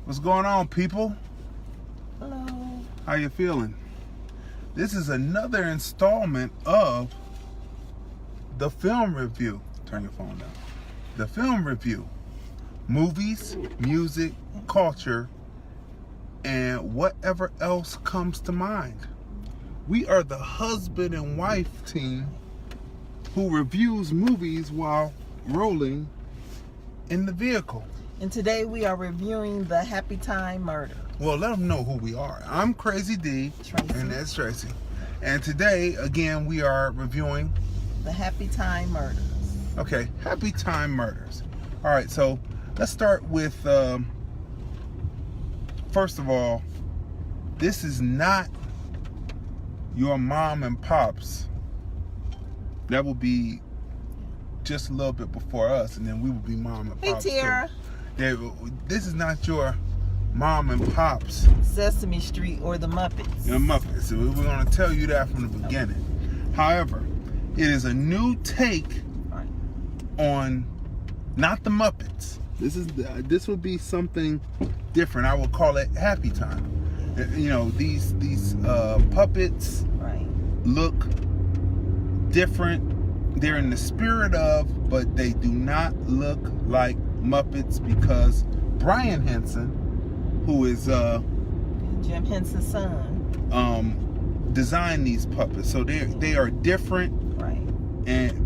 What's going on, people? Hello. How you feeling? This is another installment of the film review. Turn your phone down. The film review. Movies, music, culture, and whatever else comes to mind. We are the husband and wife team who reviews movies while rolling in the vehicle. And today we are reviewing the HappyTyme Murders. Well, let them know who we are. I'm Crazy Dee, and that's Tracey. And today, again, we are reviewing the HappyTyme Murders. Okay, HappyTyme Murders. All right, so let's start with, first of all, this is not your mom and pops. That will be just a little bit before us, and then we will be mom and pops. Hey, Tara. This is not your mom and pops. Sesame Street or the Muppets. The Muppets. So we're going to tell you that from the beginning. However, it is a new take on not the Muppets. This would be something different. I would call it HappyTyme. You know, these puppets look different. They're in the spirit of, but they do not look like Muppets because Brian Henson, who is Jim Henson's son, designed these puppets. So they are different,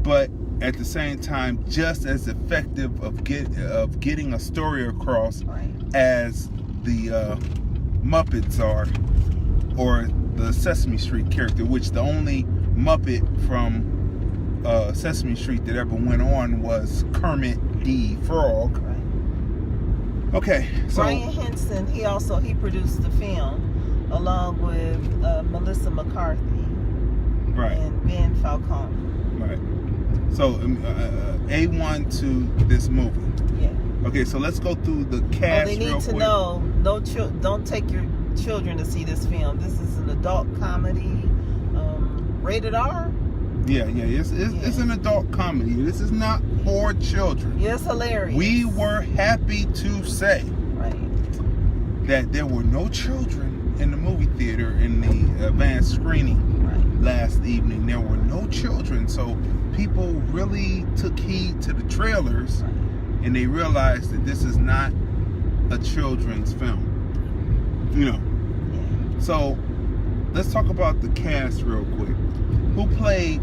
but at the same time just as effective of getting a story across as the Muppets are, or the Sesame Street character, which the only Muppet from Sesame Street that ever went on was Kermit the Frog. Okay, so Brian Henson, he produced the film along with Melissa McCarthy and Ben Falcone. Right. So A1 to this movie. Yeah. Okay, so let's go through the cast. They need to quick. know don't take your children to see this film. This is an adult comedy, rated R. Yeah. It's an adult comedy. This is not for children. Yeah, it's hilarious. We were happy to say that there were no children in the movie theater in the advanced screening last evening. There were no children, so people really took heed to the trailers, and they realized that this is not a children's film. You know. Yeah. So let's talk about the cast real quick. Who played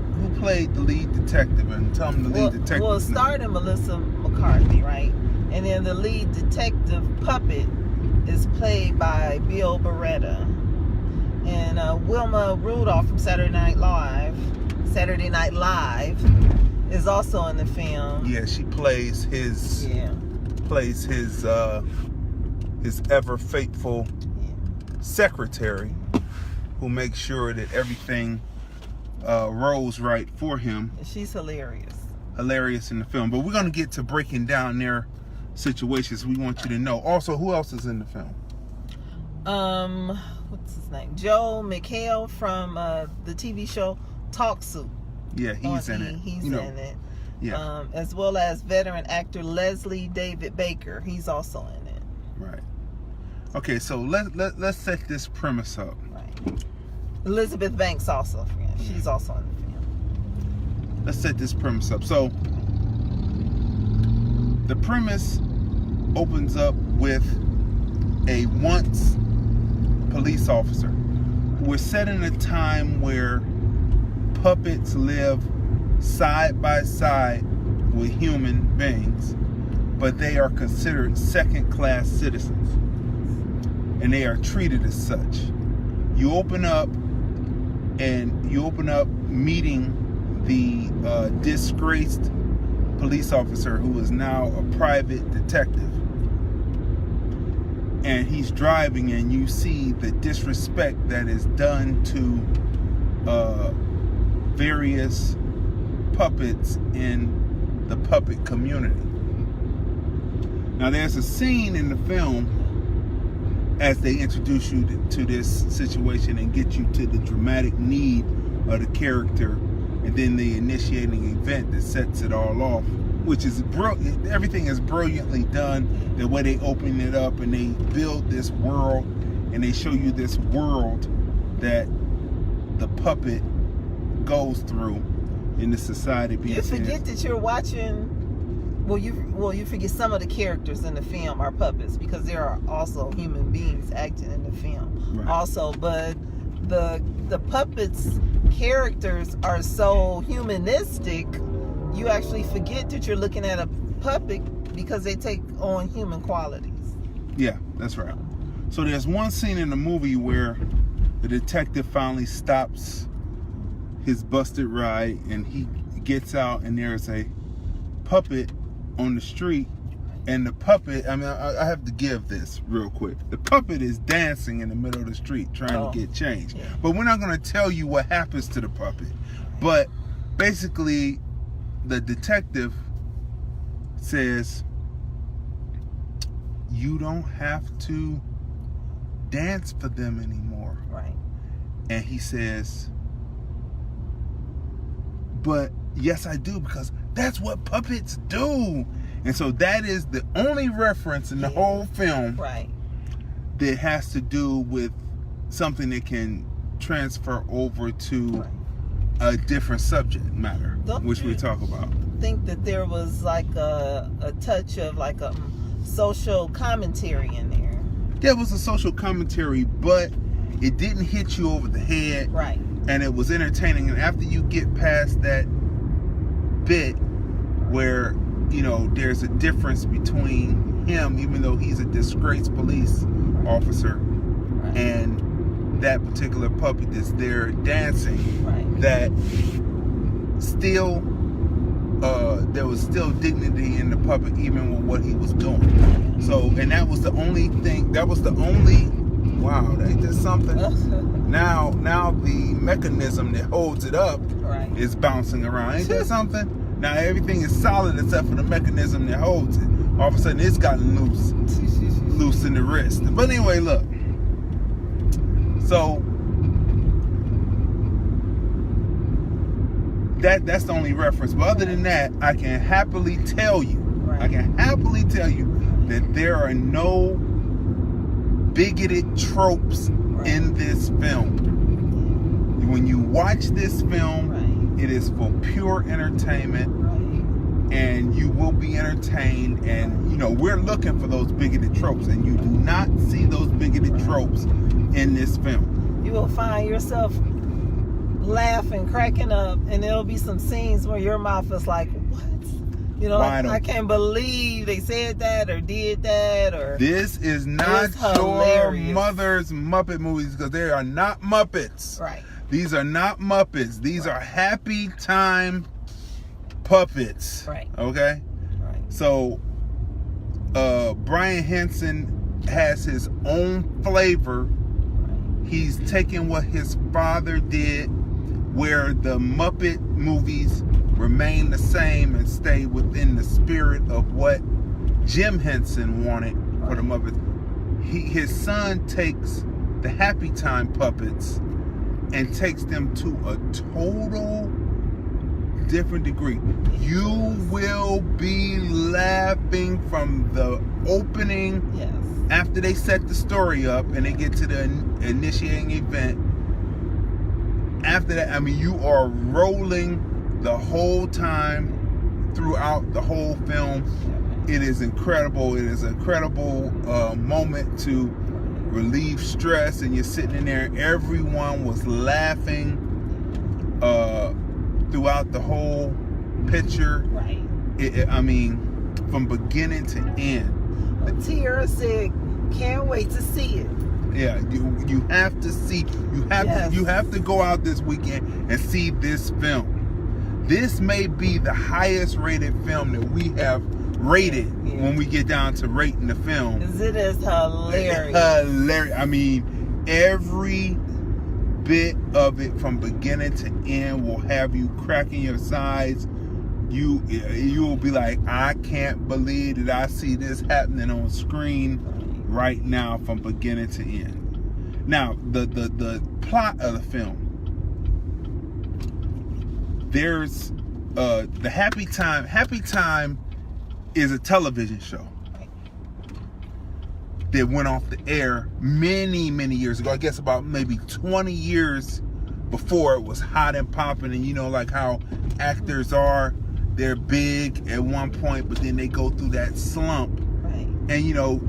the lead detective, and tell them the lead detective. Well, it started Melissa McCarthy, right? And then the lead detective puppet is played by Bill Beretta. And Wilma Rudolph from Saturday Night Live is also in the film. Yeah, she plays his ever faithful secretary, who makes sure that everything rolls right for him. She's hilarious in the film. But we're going to get to breaking down their situations. We want you to know. Also, who else is in the film? What's his name? Joe McHale from the TV show Talk Soup. Yeah, he's in it. He's in it. Yeah. As well as veteran actor Leslie David Baker. He's also in it. Right. Okay, so let's set this premise up. Right. Elizabeth Banks also. She's also in the film. Let's set this premise up. So the premise opens up with a once police officer who is set in a time where puppets live side by side with human beings, but they are considered second-class citizens, and they are treated as such. You open up meeting the disgraced police officer who is now a private detective, and he's driving, and you see the disrespect that is done to various puppets in the puppet community. Now, there's a scene in the film as they introduce you to this situation and get you to the dramatic need of the character, and then the initiating event that sets it all off, which is brilliant. Everything is brilliantly done. The way they open it up and they build this world, and they show you this world that the puppet goes through in the society. You forget that you're watching. Well, you forget some of the characters in the film are puppets, because there are also human beings acting in the film. Right. Also, but the puppets characters are so humanistic, you actually forget that you're looking at a puppet because they take on human qualities. Yeah, that's right. So there's one scene in the movie where the detective finally stops his busted ride, and he gets out, and there's a puppet on the street, and the puppet, I mean, I have to give this real quick. The puppet is dancing in the middle of the street trying to get change. Yeah. But we're not going to tell you what happens to the puppet. But basically, the detective says, you don't have to dance for them anymore. Right. And he says, but yes, I do, because that's what puppets do. And so that is the only reference in the whole film that has to do with something that can transfer over to a different subject matter, which we talk about. Think that there was like a touch of like a social commentary in there. Yeah, it was a social commentary, but it didn't hit you over the head. Right. And it was entertaining. And after you get past that bit where, you know, there's a difference between him, even though he's a disgraced police officer, and that particular puppet that's there dancing, that still there was still dignity in the puppet, even with what he was doing. So, and that was the only thing, wow, ain't that something? Now the mechanism that holds it up is bouncing around. Ain't that something? Now everything is solid except for the mechanism that holds it. All of a sudden it's gotten loose in the wrist. But anyway, look. So that's the only reference. But other than that, I can happily tell you, that there are no bigoted tropes in this film. When you watch this film, it is for pure entertainment, and you will be entertained. And you know, we're looking for those bigoted tropes, and you do not see those bigoted tropes in this film. You will find yourself laughing, cracking up, and there'll be some scenes where your mouth is like, what? You know, I can't believe they said that or did that. Or this is not your mother's Muppet movies, because they are not Muppets. Right. These are not Muppets. These are HappyTyme puppets. Right. Okay? Right. So, Brian Henson has his own flavor. He's taken what his father did, where the Muppet movies remain the same and stay within the spirit of what Jim Henson wanted for the Muppets. His son takes the HappyTyme puppets and takes them to a total different degree. You will be laughing from the opening, after they set the story up and they get to the initiating event. After that, I mean, you are rolling the whole time throughout the whole film. It is incredible. It is an incredible moment to relieve stress, and you're sitting in there. Everyone was laughing throughout the whole picture. Right. I mean, from beginning to end. Tiara said, "Can't wait to see it." Yeah, you have to see. You have to go out this weekend and see this film. This may be the highest rated film that we have rated when we get down to rating the film. Because it is hilarious. Hilarious. I mean, every bit of it from beginning to end will have you cracking your sides. You will be like, I can't believe that I see this happening on screen right now from beginning to end. Now, the plot of the film. There's the HappyTyme is a television show that went off the air many years ago. I guess about maybe 20 years before it was hot and popping. And you know, like how actors are, they're big at one point, but then they go through that slump. Right. And you know,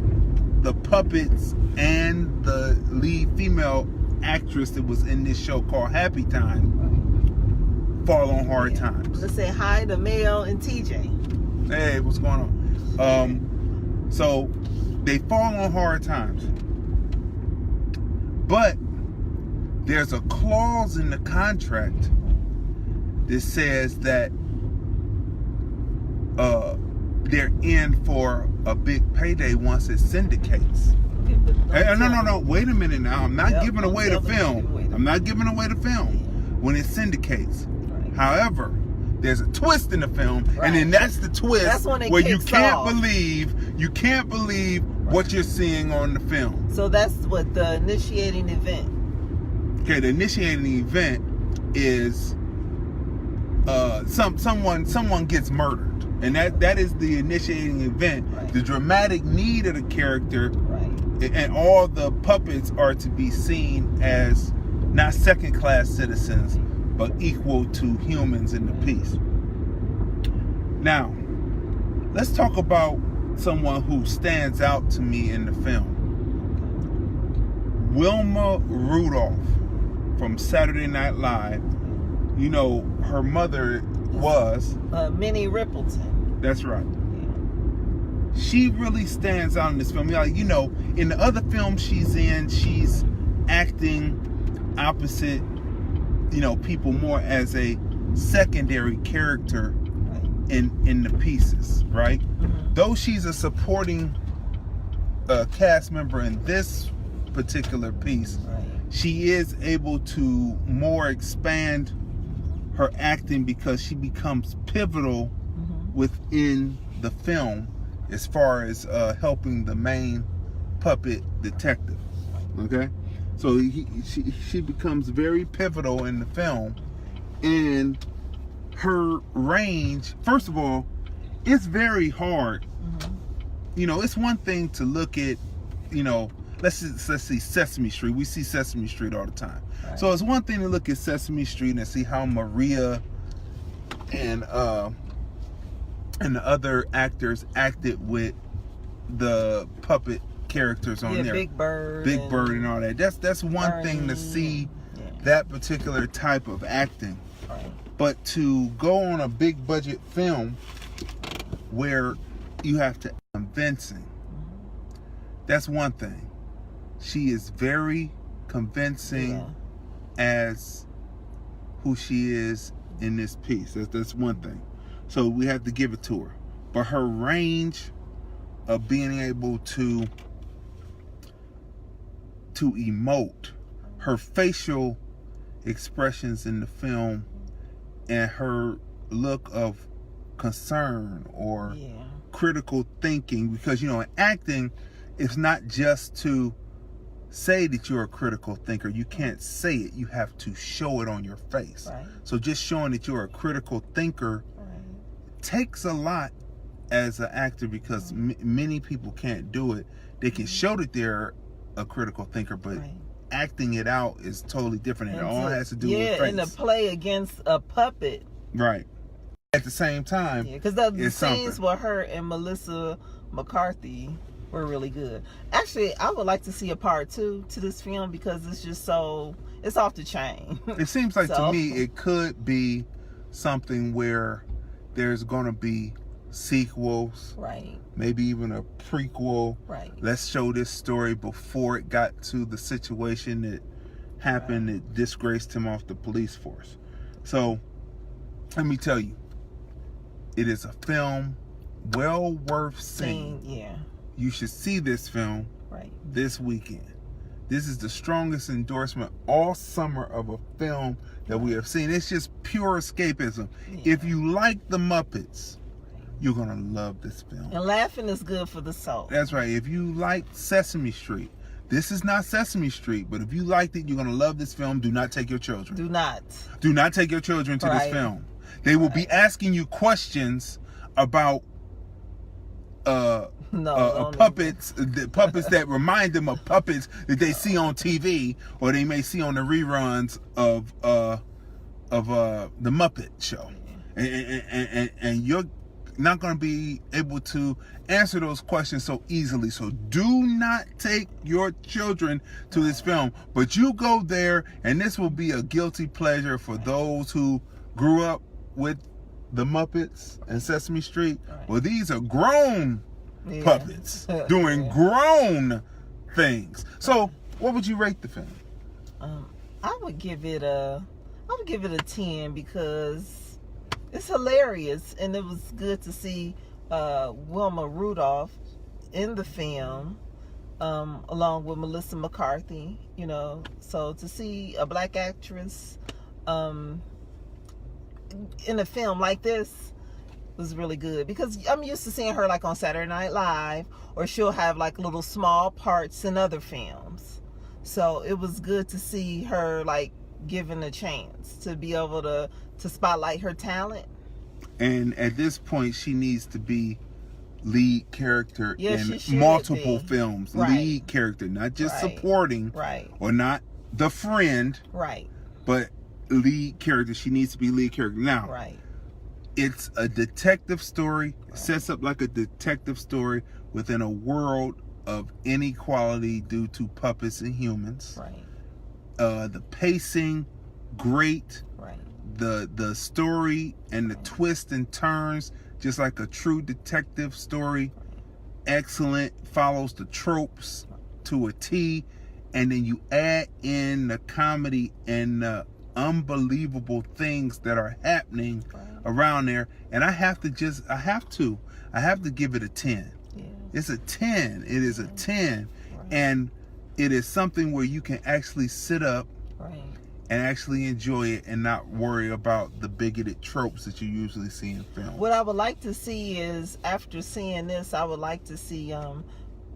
the puppets and the lead female actress that was in this show called HappyTyme fall on hard times. Let's say hi to Mel and TJ. Hey, what's going on? So they fall on hard times. But there's a clause in the contract that says that they're in for a big payday once it syndicates. Okay, no. Wait a minute now. I'm not giving away the film. I'm not giving away the film when it syndicates. Right. However, there's a twist in the film, and then that's the twist where you can't believe what you're seeing on the film. So that's what the initiating event. Okay, the initiating event is someone gets murdered. And that is the initiating event. Right. The dramatic need of the character, and all the puppets are to be seen as not second-class citizens, but equal to humans in the piece. Now, let's talk about someone who stands out to me in the film. Wilma Rudolph from Saturday Night Live. You know, her mother was Minnie Riperton. That's right. Yeah. She really stands out in this film. Like, you know, in the other films she's in, she's acting opposite, you know, people more as a secondary character in the pieces, right? Mm-hmm. Though she's a supporting cast member in this particular piece, she is able to more expand her acting because she becomes pivotal within the film as far as helping the main puppet detective. Okay, so she becomes very pivotal in the film, and her range. First of all, it's very hard. You know, it's one thing to look at, you know, let's see Sesame Street. We see Sesame Street all the time. Right. So it's one thing to look at Sesame Street and see how Maria and the other actors acted with the puppet characters on there. Big Bird and all that. That's one Bernie thing to see that particular type of acting. Right. But to go on a big budget film where you have to convincing, that's one thing. She is very convincing as who she is in this piece. That's one thing. So we have to give it to her. But her range of being able to emote, her facial expressions in the film, and her look of concern or critical thinking, because, you know, in acting, it's not just to say that you're a critical thinker. You can't say it. You have to show it on your face. Right. So just showing that you're a critical thinker takes a lot as an actor, because many people can't do it. They can show that they're a critical thinker, but acting it out is totally different. And it all has to do with face. And to play against a puppet. Right. At the same time, because the scenes with her and Melissa McCarthy were really good. Actually, I would like to see a part 2 to this film, because it's just it's off the chain. It seems like to me it could be something where there's going to be sequels, maybe even a prequel. Let's show this story before it got to the situation that happened that disgraced him off the police force. So let me tell you, it is a film well worth seeing. You should see this film this weekend. This is the strongest endorsement all summer of a film that we have seen. It's just pure escapism. If you like the Muppets, you're going to love this film. And laughing is good for the soul. That's right. If you like Sesame Street, this is not Sesame Street, but if you liked it, you're going to love this film. Do not take your children. Do not. Do not take your children to this film. They will be asking you questions about puppets, the puppets that remind them of puppets that they see on TV or they may see on the reruns of the Muppet Show, and you're not going to be able to answer those questions so easily. So do not take your children to this film, but you go there, and this will be a guilty pleasure for those who grew up with the Muppets and Sesame Street. Well, these are grown puppets doing grown things. So what would you rate the film? I would give it a 10 because it's hilarious, and it was good to see Wilma Rudolph in the film, along with Melissa McCarthy. You know, so to see a black actress in a film like this was really good, because I'm used to seeing her like on Saturday Night Live, or she'll have like little small parts in other films. So it was good to see her like given a chance to be able to spotlight her talent. And at this point, she needs to be lead character in multiple films. Lead character, not just supporting, or not the friend, but lead character. She needs to be lead character. Now, it's a detective story. It sets up like a detective story within a world of inequality due to puppets and humans. The pacing, great. The story and the twists and turns, just like a true detective story, excellent. Follows the tropes to a T, and then you add in the comedy and the unbelievable things that are happening around there, and I have to give it a 10. It's a 10. It is a 10, and it is something where you can actually sit up and actually enjoy it and not worry about the bigoted tropes that you usually see in film. What I would like to see is, after seeing this, I would like to see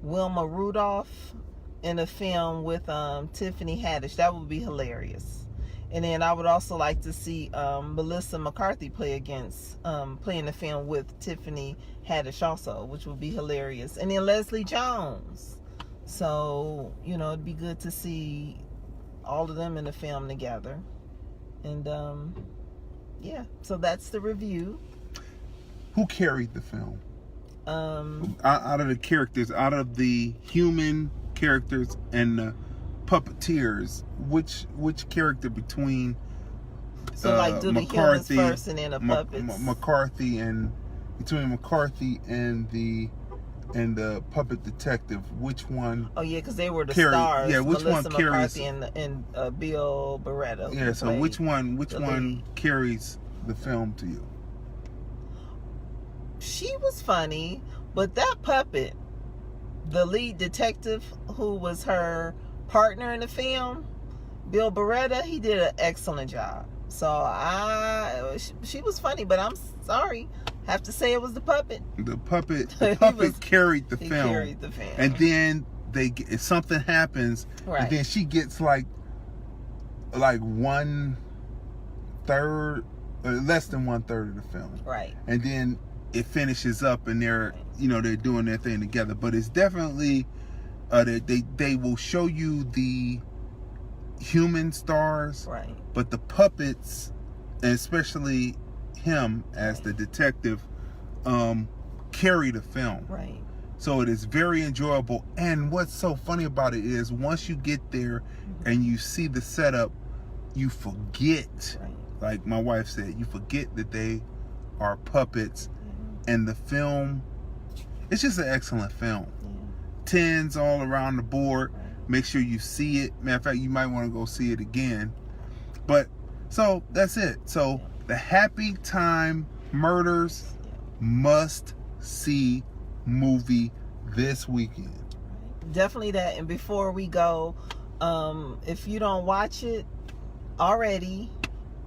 Wilma Rudolph in a film with Tiffany Haddish. That would be hilarious. And then I would also like to see Melissa McCarthy play in the film with Tiffany Haddish also, which would be hilarious. And then Leslie Jones. So, you know, it'd be good to see all of them in the film together. And so that's the review. Who carried the film? Out of the characters, out of the human characters and the puppeteers, which character between do the humans first and then the puppets? McCarthy and the puppet detective, which one? Oh yeah, because they were the stars. Yeah, which Melissa one carries? McCarthy and Bill Beretta. Yeah, so which one carries the film to you? She was funny, but that puppet, the lead detective who was her partner in the film, Bill Beretta, he did an excellent job. So she was funny, but I'm sorry, have to say it was the puppet. The puppet carried the film. Carried the film. And then something happens, and then she gets like 1/3, less than 1/3 of the film. And then it finishes up, and they're doing their thing together. But it's definitely they will show you the human stars, but the puppets, and especially him as the detective, carry the film. So it is very enjoyable. And what's so funny about it is, once you get there and you see the setup, you forget, like my wife said, you forget that they are puppets. And the film, it's just an excellent film. 10s all around the board. Make sure you see it. Matter of fact, you might want to go see it again. But so that's it. So the HappyTyme Murders must-see movie this weekend. Definitely that. And before we go, if you don't watch it already,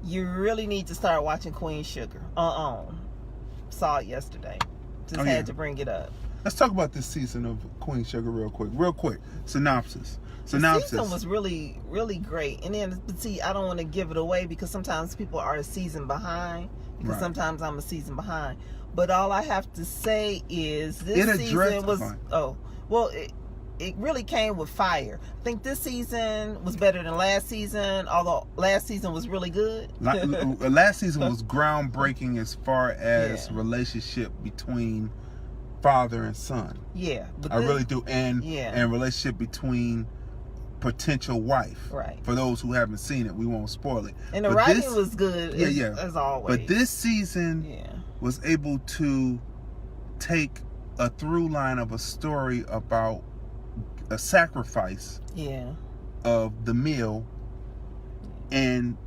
you really need to start watching Queen Sugar. Saw it yesterday. Just had to bring it up. Let's talk about this season of Queen Sugar real quick. Synopsis. The season was really, really great. And then, see, I don't want to give it away because sometimes people are a season behind. because Right. sometimes I'm a season behind. But all I have to say is this It addressed- season was fine. it really came with fire. I think this season was better than last season, although last season was really good. Last season was groundbreaking as far as Yeah. relationship between father and son. Yeah, but I really do, and Yeah. and relationship between potential wife. Right. For those who haven't seen it, we won't spoil it. And the But writing this- was good, as always. But this season yeah, was able to take a through line of a story about a sacrifice yeah, of the meal and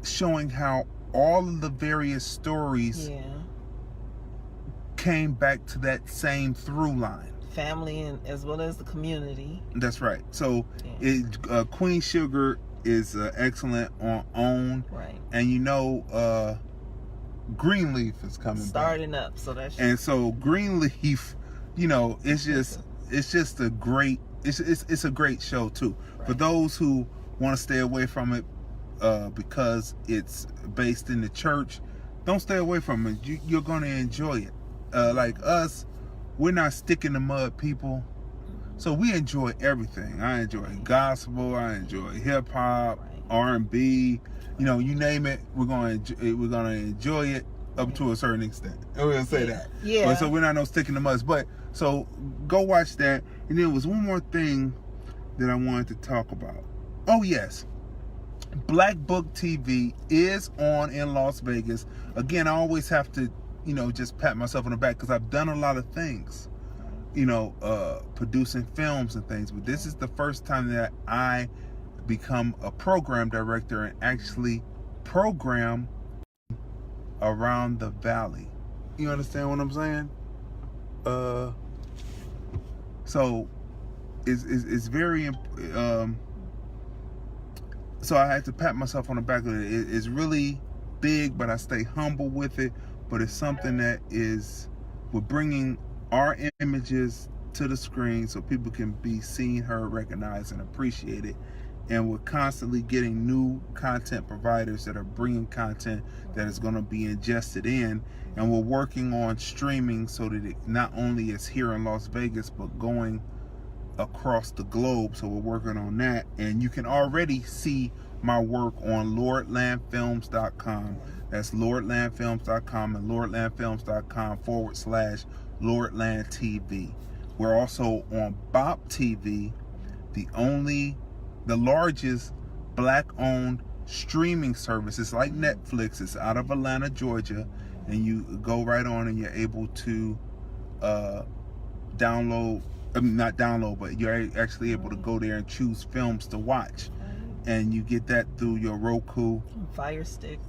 showing how all of the various stories yeah. came back to that same through line. Family and as well as the community. That's right. So Yeah. Queen Sugar is excellent on OWN, Right. and Greenleaf is coming Starting up, so that's back. And so Greenleaf, it's just a great it's a great show too. For Right. those who want to stay away from it because it's based in the church, don't stay away from it. You're going to enjoy it. Like us, we're not stick in the mud people, so we enjoy everything. I enjoy gospel, I enjoy hip hop, Right. R&B, you name it. We're gonna enjoy it up to a certain extent. We're gonna say that. Yeah. But so we're not no stick in the mud. But so go watch that. And there was one more thing that I wanted to talk about. Oh yes. Black Book TV is on in Las Vegas. Again, I always have to, just pat myself on the back because I've done a lot of things, producing films and things. But this is the first time that I become a program director and actually program around the valley. You understand what I'm saying? So it's very so I had to pat myself on the back of it. It's really big, but I stay humble with it. But it's something that we're bringing our images to the screen so people can be seen, heard, recognized, and appreciated. And we're constantly getting new content providers that are bringing content that is going to be ingested in. And we're working on streaming so that it not only is here in Las Vegas, but going across the globe. So we're working on that. And you can already see my work on lordlandfilms.com. That's lordlandfilms.com and lordlandfilms.com/LordlandTV. We're also on Bop TV, the largest black-owned streaming service. It's like Netflix. It's out of Atlanta, Georgia, and you go right on and you're able to download. Not download, but you're actually able to go there and choose films to watch, and you get that through your Roku Fire Stick.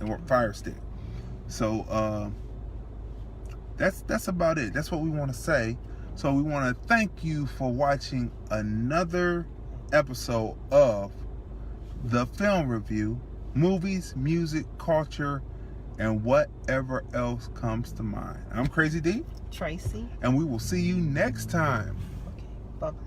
So that's about it. That's what we want to say. So we want to thank you for watching another episode of the Film Review, movies, music, culture, and whatever else comes to mind. I'm Crazy Dee, Tracey. and we will see you next time. Okay. Bye-bye.